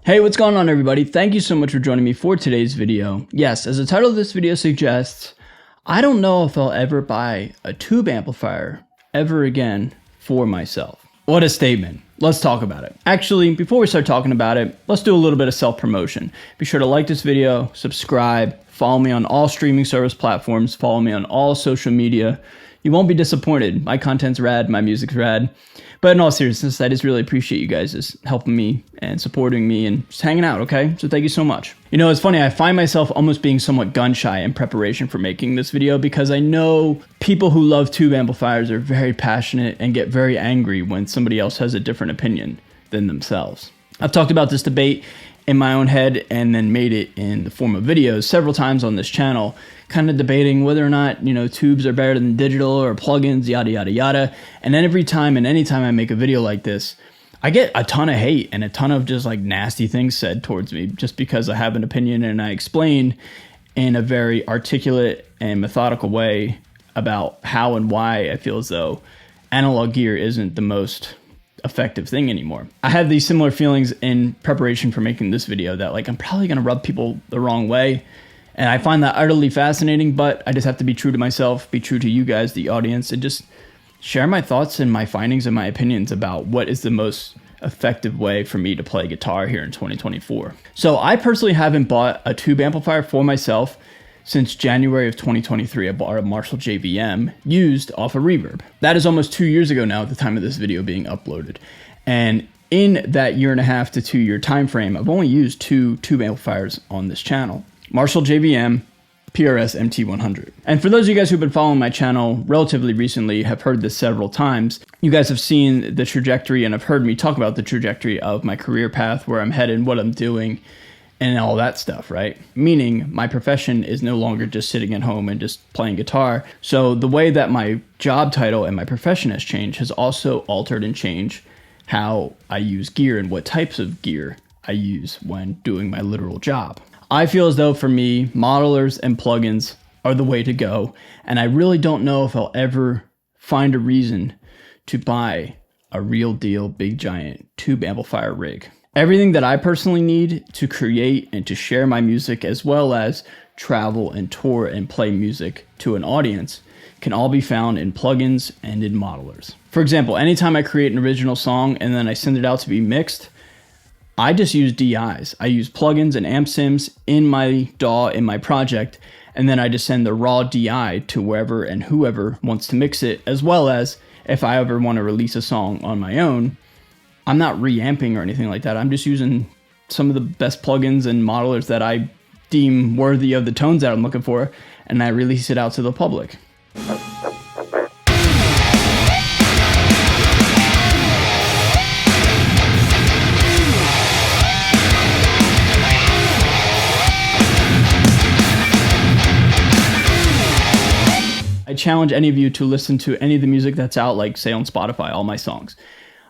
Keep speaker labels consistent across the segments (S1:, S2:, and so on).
S1: Hey, what's going on everybody? Thank you so much for joining me for today's video. Yes, as the title of this video suggests, I don't know if I'll ever buy a tube amplifier ever again for myself. What a statement. Let's talk about it. Actually, before we start talking about it, let's do a little bit of self-promotion. Be sure to like this video, subscribe, follow me on all streaming service platforms, follow me on all social media. You won't be disappointed. My content's rad, my music's rad. But in all seriousness, I just really appreciate you guys just helping me and supporting me and just hanging out, okay? So thank you so much. You know, it's funny, I find myself almost being somewhat gun shy in preparation for making this video because I know people who love tube amplifiers are very passionate and get very angry when somebody else has a different opinion than themselves. I've talked about this debate in my own head and then made it in the form of videos several times on this channel, kind of debating whether or not, you know, tubes are better than digital or plugins, yada, yada, yada. And then every time and anytime I make a video like this, I get a ton of hate and a ton of just like nasty things said towards me just because I have an opinion and I explain in a very articulate and methodical way about how and why I feel as though analog gear isn't the most effective thing anymore. I had these similar feelings in preparation for making this video that like I'm probably going to rub people the wrong way. And I find that utterly fascinating, but I just have to be true to myself, be true to you guys, the audience, and just share my thoughts and my findings and my opinions about what is the most effective way for me to play guitar here in 2024. So I personally haven't bought a tube amplifier for myself since January of 2023. I bought a Marshall JVM used off of Reverb. That is almost 2 years ago now at the time of this video being uploaded. And in that 1.5 to 2 year time frame, I've only used 2 tube amplifiers on this channel. Marshall JVM, PRS MT100. And for those of you guys who've been following my channel relatively recently, have heard this several times, you guys have seen the trajectory and have heard me talk about the trajectory of my career path, where I'm headed, what I'm doing, and all that stuff, right? Meaning my profession is no longer just sitting at home and just playing guitar. So the way that my job title and my profession has changed has also altered and changed how I use gear and what types of gear I use when doing my literal job. I feel as though for me, modelers and plugins are the way to go. And I really don't know if I'll ever find a reason to buy a real deal, big giant tube amplifier rig. Everything that I personally need to create and to share my music, as well as travel and tour and play music to an audience, can all be found in plugins and in modelers. For example, anytime I create an original song and then I send it out to be mixed, I just use DIs. I use plugins and amp sims in my DAW, in my project, and then I just send the raw DI to wherever and whoever wants to mix it, as well as if I ever want to release a song on my own, I'm not reamping or anything like that. I'm just using some of the best plugins and modelers that I deem worthy of the tones that I'm looking for, and I release it out to the public. I challenge any of you to listen to any of the music that's out, like say on Spotify, all my songs.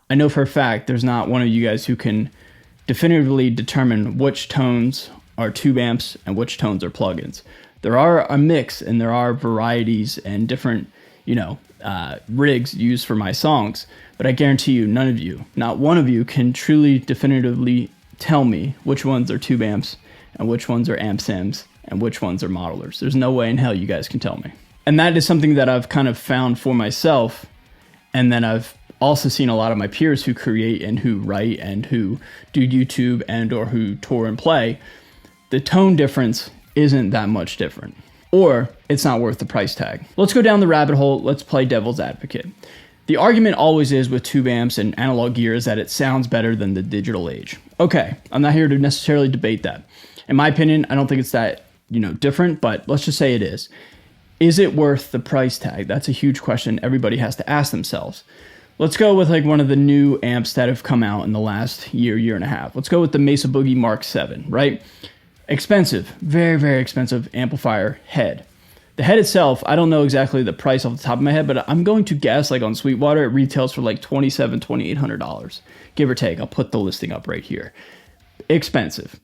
S1: I know for a fact there's not one of you guys who can definitively determine which tones are tube amps and which tones are plugins. There are a mix and there are varieties and different, rigs used for my songs, but I guarantee you none of you, not one of you, can truly definitively tell me which ones are tube amps and which ones are amp sims and which ones are modelers. There's no way in hell you guys can tell me. And that is something that I've kind of found for myself. And then I've also seen a lot of my peers who create and who write and who do YouTube and or who tour and play. The tone difference isn't that much different, or it's not worth the price tag. Let's go down the rabbit hole. Let's play devil's advocate. The argument always is with tube amps and analog gear is that it sounds better than the digital age. Okay, I'm not here to necessarily debate that. In my opinion, I don't think it's that, different, but let's just say it is. Is it worth the price tag? That's a huge question everybody has to ask themselves. Let's go with like one of the new amps that have come out in the last year and a half. Let's go with the Mesa Boogie Mark 7, right? Expensive, very, very expensive amplifier head. The head itself, I don't know exactly the price off the top of my head, but I'm going to guess like on Sweetwater, it retails for like $2,700, $2,800, give or take. I'll put the listing up right here. Expensive.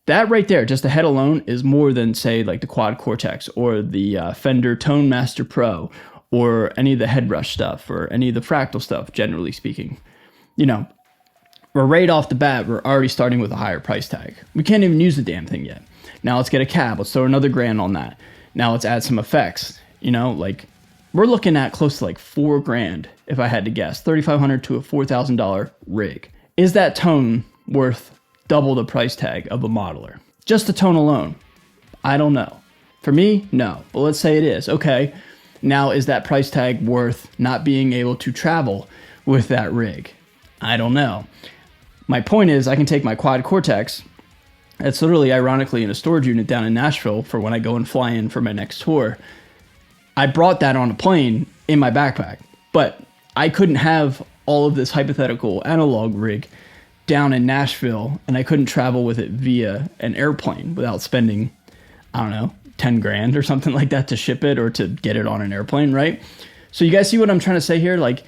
S1: That right there, just the head alone, is more than, say, like the Quad Cortex or the Fender Tone Master Pro or any of the head rush stuff or any of the fractal stuff, generally speaking. we're right off the bat, we're already starting with a higher price tag. We can't even use the damn thing yet. Now let's get a cab. Let's throw another grand on that. Now let's add some effects. You know, like we're looking at close to like $4,000 if I had to guess, $3,500 to a $4,000 rig. Is that tone worth double the price tag of a modeler? Just the tone alone? I don't know. For me, no. But let's say it is. Okay, now is that price tag worth not being able to travel with that rig? I don't know. My point is, I can take my quad Cortex, that's literally ironically in a storage unit down in Nashville for when I go and fly in for my next tour. I brought that on a plane in my backpack, but I couldn't have all of this hypothetical analog rig down in Nashville, and I couldn't travel with it via an airplane without spending, I don't know, 10 grand or something like that to ship it or to get it on an airplane, right? So you guys see what I'm trying to say here? Like,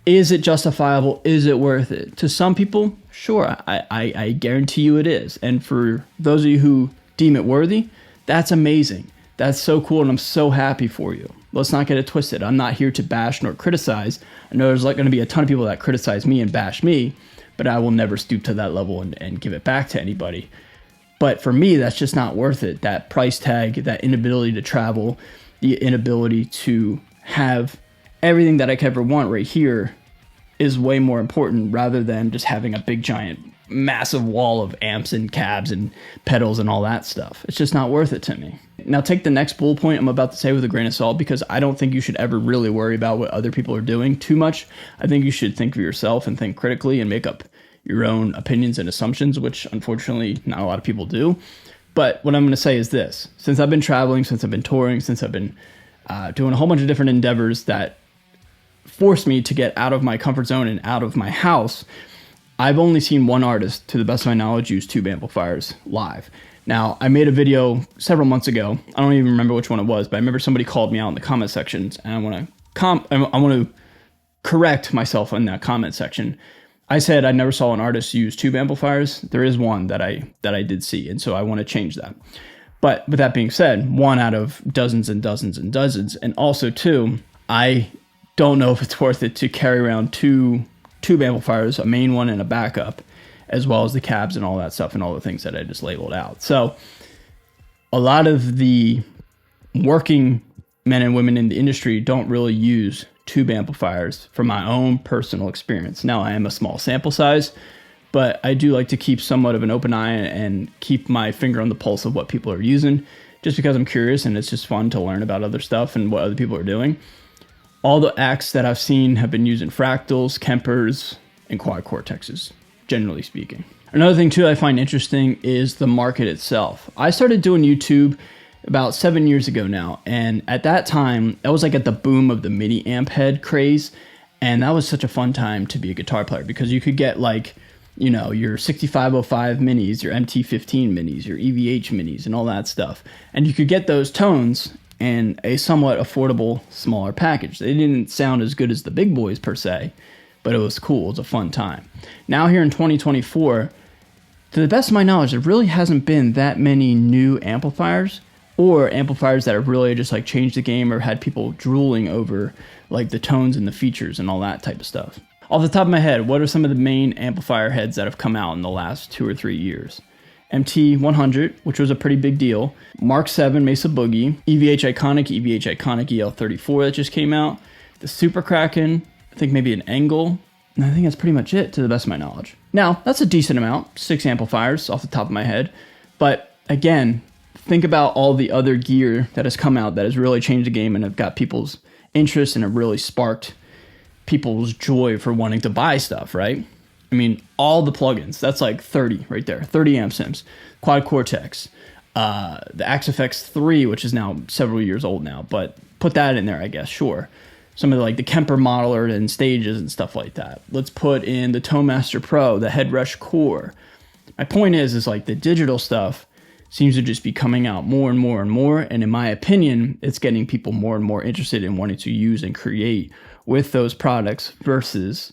S1: is it justifiable? Is it worth it? To some people, sure, I guarantee you it is. And for those of you who deem it worthy, that's amazing. That's so cool, and I'm so happy for you. Let's not get it twisted. I'm not here to bash nor criticize. I know there's like going to be a ton of people that criticize me and bash me, but I will never stoop to that level and give it back to anybody. But for me, that's just not worth it. That price tag, that inability to travel, the inability to have everything that I could ever want right here is way more important rather than just having a big giant massive wall of amps and cabs and pedals and all that stuff. It's just not worth it to me. Now take the next bullet point I'm about to say with a grain of salt, because I don't think you should ever really worry about what other people are doing too much. I think you should think for yourself and think critically and make up your own opinions and assumptions, which unfortunately not a lot of people do. But what I'm going to say is this: since I've been traveling, since I've been touring, since I've been doing a whole bunch of different endeavors that forced me to get out of my comfort zone and out of my house, I've only seen one artist, to the best of my knowledge, use tube amplifiers live. Now, I made a video several months ago. I don't even remember which one it was, but I remember somebody called me out in the comment sections, and I want to correct myself in that comment section. I said I never saw an artist use tube amplifiers. There is one that I did see, and so I want to change that. But with that being said, one out of dozens and dozens and dozens, and also two, I don't know if it's worth it to carry around two tube amplifiers, a main one and a backup, as well as the cabs and all that stuff and all the things that I just labeled out. So a lot of the working men and women in the industry don't really use tube amplifiers from my own personal experience. Now, I am a small sample size, but I do like to keep somewhat of an open eye and keep my finger on the pulse of what people are using, just because I'm curious and it's just fun to learn about other stuff and what other people are doing. All the acts that I've seen have been using fractals, Kempers, and quad Cortexes, generally speaking. Another thing too I find interesting is the market itself. I started doing YouTube about 7 years ago now, and at that time, that was like at the boom of the mini amp head craze, and that was such a fun time to be a guitar player because you could get like, you know, your 6505 minis, your MT15 minis, your EVH minis, and all that stuff, and you could get those tones in a somewhat affordable, smaller package. They didn't sound as good as the big boys per se, but it was cool. It was a fun time. Now here in 2024, to the best of my knowledge, there really hasn't been that many new amplifiers or amplifiers that have really just like changed the game or had people drooling over like the tones and the features and all that type of stuff. Off the top of my head, what are some of the main amplifier heads that have come out in the last 2 or 3 years? MT100, which was a pretty big deal. Mark 7 Mesa Boogie, EVH Iconic EL34 that just came out. The Super Kraken, I think maybe an Angle. And I think that's pretty much it to the best of my knowledge. Now, that's a decent amount, 6 amplifiers off the top of my head. But again, think about all the other gear that has come out that has really changed the game and have got people's interest and have really sparked people's joy for wanting to buy stuff, right? I mean, all the plugins, that's like 30 right there, 30 amp sims, quad Cortex, the AXFX 3, which is now several years old now, but put that in there, I guess, sure. Some of the Kemper modeler and stages and stuff like that. Let's put in the Tonemaster Pro, the Headrush Core. My point is like the digital stuff seems to just be coming out more and more and more, and in my opinion, it's getting people more and more interested in wanting to use and create with those products versus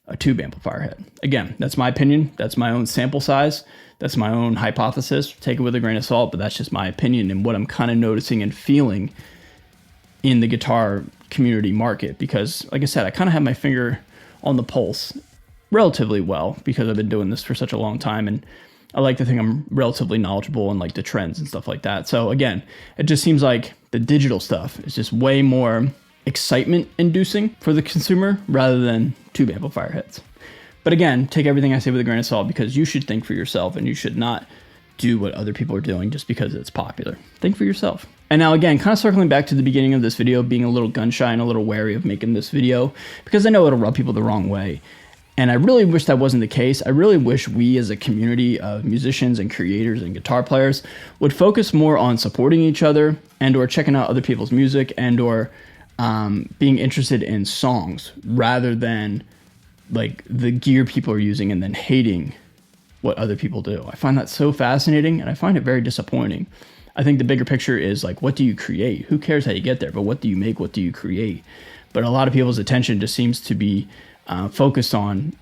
S1: a tube amplifier head. Again, that's my opinion. That's my own sample size. That's my own hypothesis. Take it with a grain of salt, but that's just my opinion and what I'm kind of noticing and feeling in the guitar community market. Because, like I said, I kind of have my finger on the pulse relatively well because I've been doing this for such a long time, and I like to think I'm relatively knowledgeable in like the trends and stuff like that. So again, it just seems like the digital stuff is just way more excitement inducing for the consumer rather than tube amplifier heads. But again, take everything I say with a grain of salt, because you should think for yourself and you should not do what other people are doing just because it's popular. Think for yourself. And now again, kind of circling back to the beginning of this video, being a little gun shy and a little wary of making this video because I know it'll rub people the wrong way. And I really wish that wasn't the case. I really wish we as a community of musicians and creators and guitar players would focus more on supporting each other and or checking out other people's music and or being interested in songs rather than like the gear people are using and then hating what other people do. I find that so fascinating and I find it very disappointing. I think the bigger picture is like, what do you create? Who cares how you get there? But what do you make? What do you create? But a lot of people's attention just seems to be focused on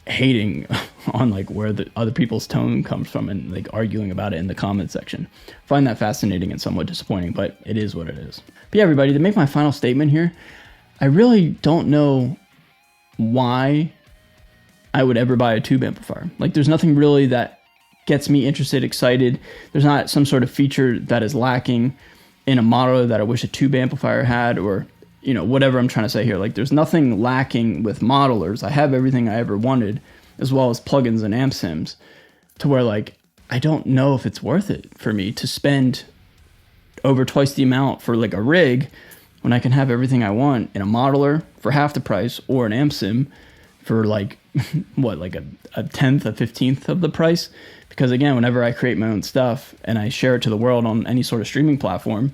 S1: hating on like where the other people's tone comes from and like arguing about it in the comment section. I find that fascinating and somewhat disappointing, but it is what it is. But yeah, everybody, to make my final statement here, I really don't know why I would ever buy a tube amplifier. Like there's nothing really that gets me interested, excited. There's not some sort of feature that is lacking in a model that I wish a tube amplifier had, or you know, whatever I'm trying to say here. Like there's nothing lacking with modelers. I have everything I ever wanted, as well as plugins and amp sims, to where like I don't know if it's worth it for me to spend over twice the amount for like a rig when I can have everything I want in a modeler for half the price, or an amp sim for like what, like a tenth, a 15th of the price. Because again, whenever I create my own stuff and I share it to the world on any sort of streaming platform,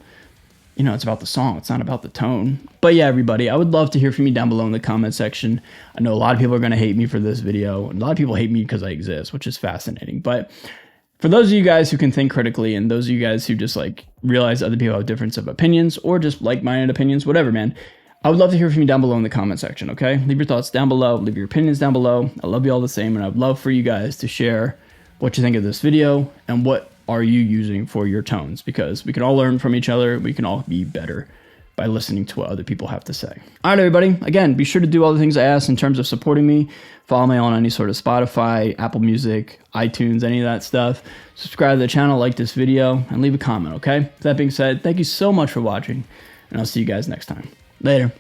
S1: you know, it's about the song. It's not about the tone. But yeah, everybody, I would love to hear from you down below in the comment section. I know a lot of people are going to hate me for this video. A lot of people hate me because I exist, which is fascinating. But for those of you guys who can think critically, and those of you guys who just like realize other people have difference of opinions or just like-minded opinions, whatever, man, I would love to hear from you down below in the comment section, okay? Leave your thoughts down below. Leave your opinions down below. I love you all the same, and I'd love for you guys to share what you think of this video and what are you using for your tones, because we can all learn from each other. We can all be better by listening to what other people have to say. All right, everybody. Again, be sure to do all the things I asked in terms of supporting me. Follow me on any sort of Spotify, Apple Music, iTunes, any of that stuff. Subscribe to the channel, like this video, and leave a comment, okay? That being said, thank you so much for watching, and I'll see you guys next time. Later.